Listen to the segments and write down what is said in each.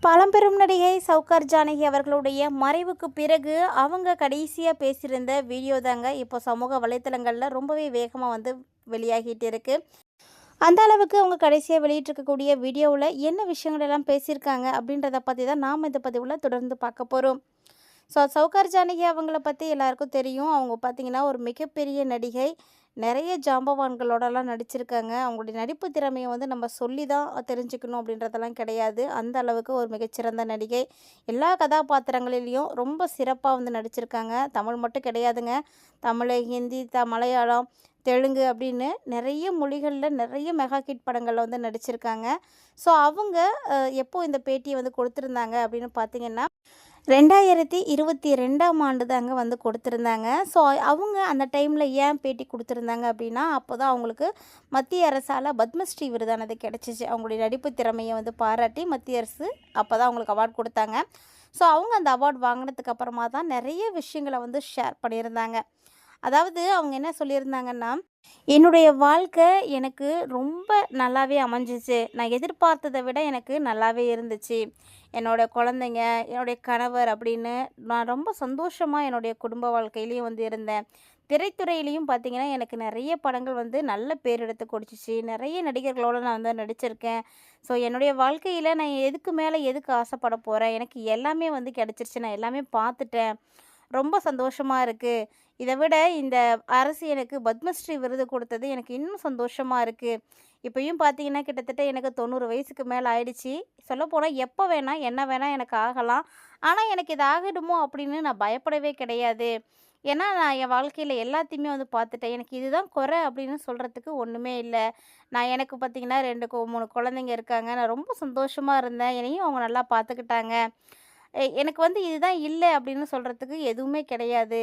பழம்பெரும் நடிகை சௌகார் ஜானகி அவர்களுடைய மறைவுக்கு பிறகு அவங்க கடைசியாக பேசியிருந்த வீடியோ தாங்க இப்போ சமூக வலைத்தளங்களில் ரொம்பவே வேகமாக வெளியாகிட்டு இருக்கு. அந்த அளவுக்கு அவங்க கடைசியாக வெளியிட்டிருக்கக்கூடிய வீடியோவில் என்ன விஷயங்கள் எல்லாம் பேசியிருக்காங்க அப்படின்றத பற்றி தான் நாம் இந்த பதிவில் தொடர்ந்து பார்க்க போகிறோம். சௌகார் ஜானகி அவங்கள பற்றி எல்லாருக்கும் தெரியும். அவங்க பார்த்திங்கன்னா ஒரு மிகப்பெரிய நடிகை. நிறைய ஜாம்பவான்களோடலாம் நடிச்சிருக்காங்க. அவங்களுடைய நடிப்பு திறமையை நம்ம சொல்லி தான் தெரிஞ்சுக்கணும் அப்படின்றதெல்லாம் கிடையாது. அந்த அளவுக்கு ஒரு மிகச்சிறந்த நடிகை. எல்லா கதாபாத்திரங்களிலையும் ரொம்ப சிறப்பாக நடிச்சிருக்காங்க. தமிழ் மட்டும் கிடையாதுங்க. தமிழ், ஹிந்தி, மலையாளம், தெலுங்கு அப்படின்னு நிறைய மொழிகளில் நிறைய மெகா ஹிட் படங்களில் நடிச்சிருக்காங்க. அவங்க எப்போ இந்த பேட்டியை கொடுத்துருந்தாங்க அப்படின்னு பார்த்திங்கன்னா 2022ஆம் ஆண்டு தாங்க கொடுத்துருந்தாங்க. அவங்க அந்த டைமில் ஏன் பேட்டி கொடுத்துருந்தாங்க அப்படின்னா, அப்போ தான் அவங்களுக்கு மத்திய அரசால் பத்மஸ்ரீ விருதானது கிடச்சிச்சு. அவங்களுடைய நடிப்பு திறமையை பாராட்டி மத்திய அரசு அப்போ தான் அவங்களுக்கு அவார்ட் கொடுத்தாங்க. அவங்க அந்த அவார்ட் வாங்கினதுக்கு அப்புறமா தான் நிறைய விஷயங்களை ஷேர் பண்ணியிருந்தாங்க. அதாவது அவங்க என்ன சொல்லியிருந்தாங்கன்னா, என்னுடைய வாழ்க்கை எனக்கு ரொம்ப நல்லாவே அமைஞ்சிச்சு. நான் எதிர்பார்த்ததை விட எனக்கு நல்லாவே இருந்துச்சு. என்னோடய குழந்தைங்க, என்னுடைய கணவர் அப்படின்னு நான் ரொம்ப சந்தோஷமாக என்னுடைய குடும்ப வாழ்க்கையிலையும் இருந்தேன். திரைத்துறையிலையும் பார்த்திங்கன்னா, எனக்கு நிறைய படங்கள் நல்ல பேர் எடுத்து கொடுத்துச்சு. நிறைய நடிகர்களோடு நான் நடிச்சிருக்கேன். என்னுடைய வாழ்க்கையில் நான் எதுக்கு மேலே எதுக்கு ஆசைப்பட போகிறேன். எனக்கு எல்லாமே கிடச்சிருச்சு. நான் எல்லாமே பார்த்துட்டேன். ரொம்ப சந்தோஷமாக இருக்குது. இதை விட இந்த அரசு எனக்கு பத்மஸ்ரீ விருது கொடுத்தது எனக்கு இன்னும் சந்தோஷமாக இருக்குது. இப்போயும் பார்த்தீங்கன்னா கிட்டத்தட்ட எனக்கு 90 வயசுக்கு மேலே ஆயிடுச்சு. சொல்லப்போனால் எப்போ வேணால் என்ன வேணால் எனக்கு ஆகலாம். ஆனால் எனக்கு இது ஆகிடுமோ அப்படின்னு நான் பயப்படவே கிடையாது. ஏன்னா நான் என் வாழ்க்கையில் எல்லாத்தையுமே பார்த்துட்டேன். எனக்கு இதுதான் குறை அப்படின்னு சொல்கிறதுக்கு ஒன்றுமே இல்லை. எனக்கு பார்த்திங்கன்னா 2 3 குழந்தைங்க இருக்காங்க. நான் ரொம்ப சந்தோஷமாக இருந்தேன். என்னையும் அவங்க நல்லா பார்த்துக்கிட்டாங்க. எனக்கு இதுதான் இல்லை அப்படின்னு சொல்கிறதுக்கு எதுவுமே கிடையாது.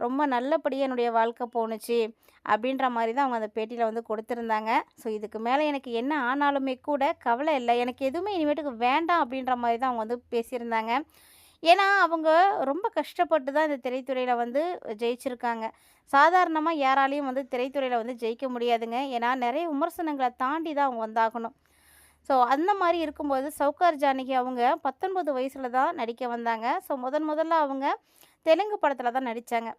ரொம்ப நல்லபடியாக என்னுடைய வாழ்க்கை போணுச்சு அப்படின்ற மாதிரி தான் அவங்க அந்த பேட்டியில் கொடுத்துருந்தாங்க. இதுக்கு மேலே எனக்கு என்ன ஆனாலுமே கூட கவலை இல்லை. எனக்கு எதுவுமே இனிமேட்டுக்கு வேண்டாம் அப்படின்ற மாதிரி தான் அவங்க பேசியிருந்தாங்க. ஏன்னா அவங்க ரொம்ப கஷ்டப்பட்டு தான் இந்த திரைத்துறையில் ஜெயிச்சிருக்காங்க. சாதாரணமாக யாராலையும் திரைத்துறையில் ஜெயிக்க முடியாதுங்க. ஏன்னா நிறைய விமர்சனங்களை தாண்டி தான் அவங்க வந்தாகணும். அந்த மாதிரி இருக்கும்போது சௌகார் ஜானகி அவங்க 19 வயசில் தான் நடிக்க வந்தாங்க. முதல்ல அவங்க தெலுங்கு படத்தில் தான் நடித்தாங்க.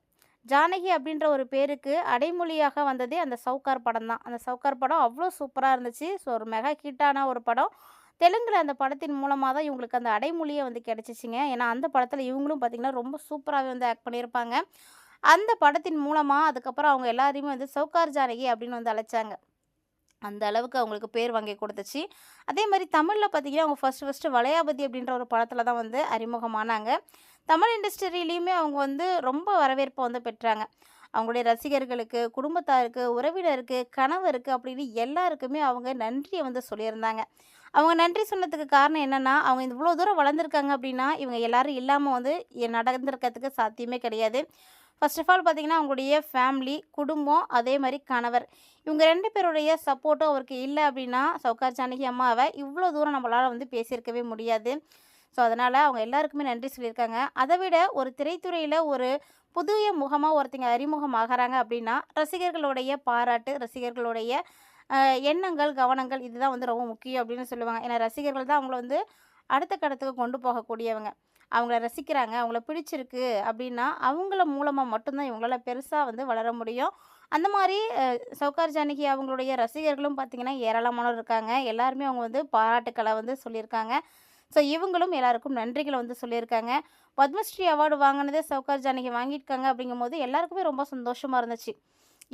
ஜானகி அப்படின்ற ஒரு பேருக்கு அடைமொழியாக வந்ததே அந்த சௌகார் படம் தான். அந்த சௌகார் படம் அவ்வளோ சூப்பராக இருந்துச்சு. ஒரு மெகா ஹிட்டான ஒரு படம். தெலுங்கில் அந்த படத்தின் மூலமாக தான் இவங்களுக்கு அந்த அடைமொழியே கிடச்சிச்சிங்க. ஏன்னா அந்த படத்தில் இவங்களும் பார்த்திங்கன்னா ரொம்ப சூப்பராகவே ஆக்ட் பண்ணியிருப்பாங்க. அந்த படத்தின் மூலமாக அதுக்கப்புறம் அவங்க எல்லாரையுமே சௌகார் ஜானகி அப்படின்னு அழைச்சாங்க. அந்த அளவுக்கு அவங்களுக்கு பேர் வாங்கி கொடுத்துச்சு. அதே மாதிரி தமிழில் பார்த்திங்கன்னா அவங்க ஃபஸ்ட்டு வளையாபதி அப்படின்ற ஒரு படத்தில் தான் அறிமுகமானாங்க. தமிழ் இண்டஸ்ட்ரியிலையுமே அவங்க ரொம்ப வரவேற்பை பெற்றாங்க. அவங்களுடைய ரசிகர்களுக்கு, குடும்பத்தாருக்கு, உறவினருக்கு, கணவருக்கு அப்படின்னு எல்லாருக்குமே அவங்க நன்றியை சொல்லியிருந்தாங்க. அவங்க நன்றி சொன்னதுக்கு காரணம் என்னென்னா, அவங்க இவ்வளோ தூரம் வளர்ந்துருக்காங்க அப்படின்னா இவங்க எல்லோரும் இல்லாமல் நடந்திருக்கிறதுக்கு சாத்தியமே கிடையாது. ஃபர்ஸ்ட் ஆஃப் ஆல் பார்த்திங்கன்னா அவங்களுடைய ஃபேமிலி, குடும்பம், அதே மாதிரி கணவர், இவங்க 2 பேருடைய சப்போர்ட்டும் அவருக்கு இல்லை அப்படின்னா சௌகார் ஜானகி அம்மாவை இவ்வளோ தூரம் நம்மளால் பேசியிருக்கவே முடியாது. அதனால் அவங்க எல்லாருக்குமே நன்றி சொல்லியிருக்காங்க. அதை விட ஒரு திரைத்துறையில் ஒரு புதிய முகமாக ஒருத்தங்க அறிமுகம் ஆகிறாங்க அப்படின்னா ரசிகர்களுடைய பாராட்டு, ரசிகர்களுடைய எண்ணங்கள், கவனங்கள் இதுதான் ரொம்ப முக்கியம் அப்படின்னு சொல்லுவாங்க. ஏன்னா ரசிகர்கள் தான் அவங்கள அடுத்த கட்டத்துக்கு கொண்டு போகக்கூடியவங்க. அவங்கள ரசிக்கிறாங்க, அவங்கள பிடிச்சிருக்கு அப்படின்னா அவங்கள மூலமாக மட்டும்தான் இவங்களால பெருசாக வளர முடியும். அந்த மாதிரி சௌகார் ஜானகி அவங்களுடைய ரசிகர்களும் பார்த்திங்கன்னா ஏராளமானோர் இருக்காங்க. எல்லாருமே அவங்க பாராட்டுக்களை சொல்லியிருக்காங்க. இவங்களும் எல்லாருக்கும் நன்றிகளை சொல்லியிருக்காங்க. பத்மஸ்ரீ அவார்டு வாங்கினதே சௌகார் ஜானகி வாங்கியிருக்காங்க அப்படிங்கும்போது எல்லாருக்குமே ரொம்ப சந்தோஷமாக இருந்துச்சு.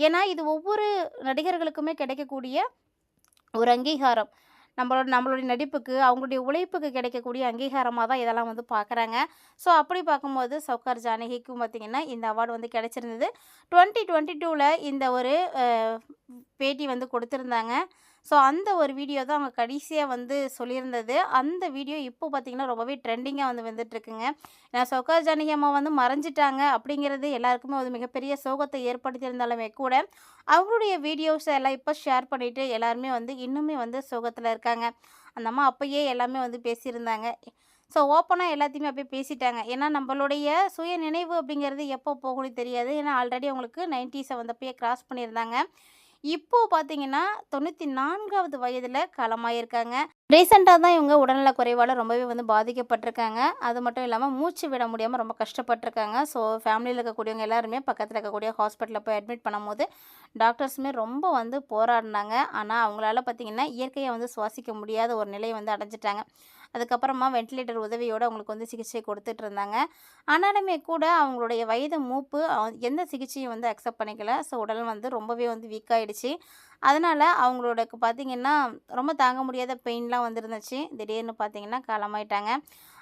ஏன்னா இது ஒவ்வொரு நடிகர்களுக்குமே கிடைக்கக்கூடிய ஒரு அங்கீகாரம். நம்மளுடைய நடிப்புக்கு, அவங்களுடைய உழைப்புக்கு கிடைக்கக்கூடிய அங்கீகாரமாக தான் இதெல்லாம் பார்க்குறாங்க. அப்படி பார்க்கும்போது சௌகார் ஜானகிக்கும் பார்த்திங்கன்னா இந்த அவார்டு கிடச்சிருந்தது. 2022ல் இந்த ஒரு பேட்டி கொடுத்துருந்தாங்க. அந்த ஒரு வீடியோ தான் அவங்க கடைசியாக சொல்லியிருந்தது. அந்த வீடியோ இப்போ பார்த்திங்கன்னா ரொம்பவே ட்ரெண்டிங்காக வந்துட்டுருக்குங்க. ஏன்னா சௌகார் ஜானகி அம்மா மறைஞ்சிட்டாங்க அப்படிங்கிறது எல்லாருக்குமே ஒரு மிகப்பெரிய சோகத்தை ஏற்படுத்தியிருந்தாலுமே கூட அவங்களுடைய வீடியோஸ் எல்லாம் இப்போ ஷேர் பண்ணிவிட்டு எல்லாருமே இன்னுமே சோகத்தில் இருக்காங்க. அந்த அம்மா அப்போயே எல்லாமே பேசியிருந்தாங்க. ஓப்பனாக எல்லாத்தையுமே அப்படியே பேசிட்டாங்க. ஏன்னா நம்மளுடைய சுய நினைவு அப்படிங்கிறது எப்போ போகணும்னு தெரியாது. ஏன்னா ஆல்ரெடி அவங்களுக்கு 90s வந்தப்பயே கிராஸ் பண்ணியிருந்தாங்க. இப்போ பார்த்தீங்கன்னா 94வது வயதில காலமாயிருக்காங்க. ரீசென்ட்டா தான் இவங்க உடல்நல குறைவால ரொம்பவே வந்து பாதிக்கப்பட்டிருக்காங்க. அது மட்டும் இல்லாம மூச்சு விட முடியாம ரொம்ப கஷ்டப்பட்டுருக்காங்க. ஸோ ஃபேமிலியில இருக்கக்கூடியவங்க எல்லாருமே பக்கத்தில இருக்கக்கூடிய ஹாஸ்பிட்டல்ல போய் அட்மிட் பண்ணும்போது, டாக்டர்ஸுமே ரொம்ப வந்து போராடினாங்க. ஆனா அவங்களால பார்த்தீங்கன்னா, இயற்கையா வந்து சுவாசிக்க முடியாத ஒரு நிலைய வந்து அடைஞ்சுட்டாங்க. அதுக்கப்புறமா வென்டிலேட்டர் உதவியோட அவங்களுக்கு வந்து சிகிச்சை கொடுத்துட்டு இருந்தாங்க. ஆனாலுமே கூட அவங்களுடைய வயது மூப்பு எந்த சிகிச்சையும் வந்து அக்செப்ட் பண்ணிக்கல. ஸோ உடல் வந்து ரொம்பவே வந்து வீக் ஆயிடுச்சு. அதனால அவங்களோடக்கு பார்த்தீங்கன்னா, ரொம்ப தாங்க முடியாத பெயின்லாம் வந்துருந்துச்சு. திடீர்னு பார்த்தீங்கன்னா காலமாயிட்டாங்க.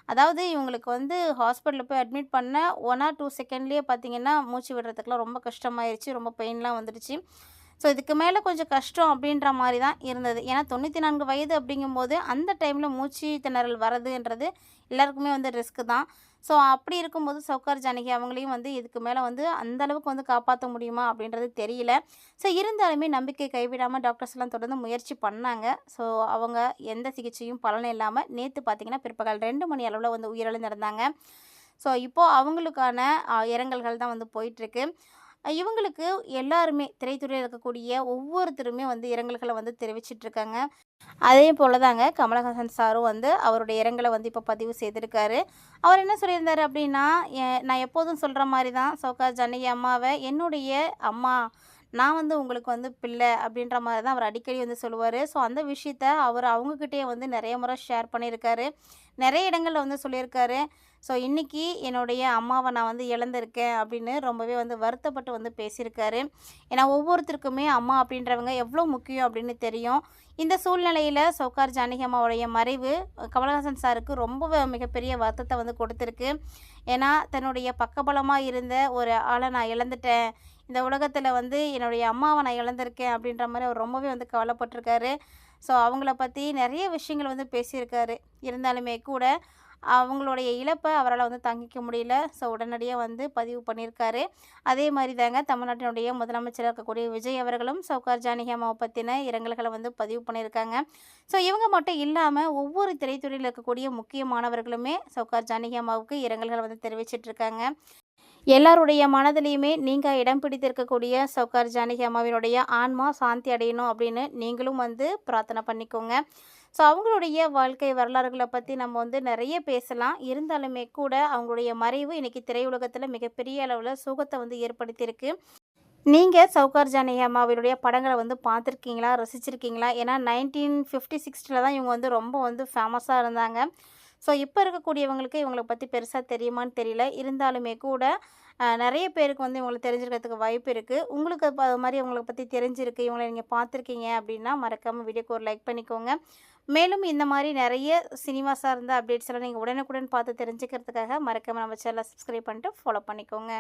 அதாவது இவங்களுக்கு வந்து ஹாஸ்பிட்டல்ல போய் அட்மிட் பண்ண 1 ஆர் 2 செகண்ட்லேயே பார்த்தீங்கன்னா, மூச்சு விடுறதுக்குலாம் ரொம்ப கஷ்டமாயிருச்சு. ரொம்ப பெயின்லாம் வந்துடுச்சு. ஸோ இதுக்கு மேல கொஞ்சம் கஷ்டம் அப்படின்ற மாரி தான் இருந்தது. ஏன்னா 94 வயது அப்படிங்கும்போது, அந்த டைம்ல மூச்சு திணறல் வரதுன்றது எல்லாருக்குமே வந்து ரிஸ்க் தான். ஸோ அப்படி இருக்கும்போது சௌகார் ஜானகி அவங்களையும் வந்து இதுக்கு மேல வந்து அந்த அளவுக்கு வந்து காப்பாத்த முடியுமா அப்படின்றது தெரியல. ஸோ இருந்தாலுமே நம்பிக்கை கைவிடாம டாக்டர்ஸ்லாம் தொடர்ந்து முயற்சி பண்ணாங்க. ஸோ அவங்க எந்த சிகிச்சையும் பலன் இல்லாம நேத்து பார்த்தீங்கன்னா, பிற்பகல் 2 மணி அளவுல வந்து உயிரிழந்திருந்தாங்க. ஸோ இப்போ அவங்களுக்கான இரங்கல்கள் தான் வந்து போயிட்டுருக்கு. இவங்களுக்கு எல்லாருமே திரைத்துறையில இருக்கக்கூடிய ஒவ்வொருத்தருமே வந்து இரங்கல்கள வந்து தெரிவிச்சிட்ருக்காங்க. அதே போல தாங்க கமலஹாசன் சாரும் வந்து அவருடைய இரங்கல வந்து இப்போ பதிவு செய்திருக்காரு. அவர் என்ன சொல்லியிருந்தாரு அப்படின்னா, நான் எப்போதும் சொல்ற மாரி தான் சௌகார் ஜானகி அம்மாவ என்னுடைய அம்மா. நான் வந்து உங்களுக்கு வந்து பிள்ளை அப்படின்ற மாரி தான் அவர் அடிக்கடி வந்து சொல்லுவாரு. ஸோ அந்த விஷயத்த அவர் அவங்ககிட்டயே வந்து நெறைய முறை ஷேர் பண்ணியிருக்காரு. நெறைய இடங்கள்ல வந்து சொல்லியிருக்காரு. ஸோ இன்னைக்கு என்னுடைய அம்மாவ நான் வந்து இழந்திருக்கேன் அப்படின்னு ரொம்பவே வந்து வருத்தப்பட்டு வந்து பேசியிருக்காரு. ஏன்னா ஒவ்வொருத்தருக்குமே அம்மா அப்படின்றவங்க எவ்வளோ முக்கியம் அப்படின்னு தெரியும். இந்த சூழ்நிலையில சௌகார் ஜானகி அம்மாவுடைய மறைவு கமலஹாசன் சாருக்கு ரொம்ப மிகப்பெரிய வருத்தத்த வந்து கொடுத்துருக்கு. ஏன்னா தன்னுடைய பக்கபலமா இருந்த ஒரு ஆள நான் இழந்துட்டேன். இந்த உலகத்தில வந்து என்னுடைய அம்மாவ நான் இழந்திருக்கேன் அப்படின்ற மாரி அவர் ரொம்பவே வந்து கவலைப்பட்டுருக்காரு. ஸோ அவங்கள பத்தி நெறைய விஷயங்கள் வந்து பேசியிருக்காரு. இருந்தாலுமே கூட அவங்களுடைய இழப்ப அவரால வந்து தாங்கிக்க முடியல. ஸோ உடனடியா வந்து பதிவு பண்ணியிருக்காரு. அதே மாரி தாங்க தமிழ்நாட்டினுடைய முதலமைச்சரா இருக்கக்கூடிய விஜய் அவர்களும் சௌகார் ஜானகி அம்மாவ பத்தின இரங்கல்கள வந்து பதிவு பண்ணியிருக்காங்க. ஸோ இவங்க மட்டும் இல்லாம ஒவ்வொரு திரைத்துறையில இருக்கக்கூடிய முக்கியமானவர்களுமே சௌகார் ஜானகி அம்மாவுக்கு இரங்கல்கள வந்து தெரிவிச்சிட்ருக்காங்க. எல்லாருடைய மனதிலயுமே நீங்க இடம் பிடித்திருக்கக்கூடிய சௌகார் ஜானகி அம்மாவினுடைய ஆன்மா சாந்தி அடையணும் அப்படின்னு நீங்களும் வந்து பிரார்த்தனை பண்ணிக்கோங்க. ஸோ அவங்களுடைய வாழ்க்கை வரலாறுகள பத்தி நம்ம வந்து நெறைய பேசலாம். இருந்தாலுமே கூட அவங்களுடைய மறைவு இன்னைக்கு திரையுலகத்தில மிகப்பெரிய அளவுல சோகத்த வந்து ஏற்படுத்தியிருக்கு. நீங்க சௌகார் ஜானகி அம்மாவினுடைய படங்கள வந்து பார்த்துருக்கீங்களா? ரசிச்சிருக்கீங்களா? ஏன்னா 1950, 60ல தான் இவங்க வந்து ரொம்ப வந்து ஃபேமஸா இருந்தாங்க. ஸோ இப்ப இருக்கக்கூடியவங்களுக்கு இவங்கள பத்தி பெருசா தெரியுமான்னு தெரியல. இருந்தாலுமே கூட நெறைய பேருக்கு வந்து இவங்கள தெரிஞ்சிருக்கிறதுக்கு வாய்ப்பு இருக்கு. உங்களுக்கு அது மாரி இவங்கள பத்தி தெரிஞ்சிருக்கு, இவங்கள நீங்க பார்த்துருக்கீங்க அப்படின்னா, மறக்காம வீடியோக்கு ஒரு லைக் பண்ணிக்கோங்க. மேலும் இந்த மாரி நெறைய சினிமா சார்ந்த அப்டேட்ஸ் எல்லாம் நீங்க உடனுக்குடன் பார்த்து தெரிஞ்சுக்கிறதுக்காக மறக்காம நம்ம சேனல சப்ஸ்கிரைப் பண்ணிட்டு ஃபாலோ பண்ணிக்கோங்க.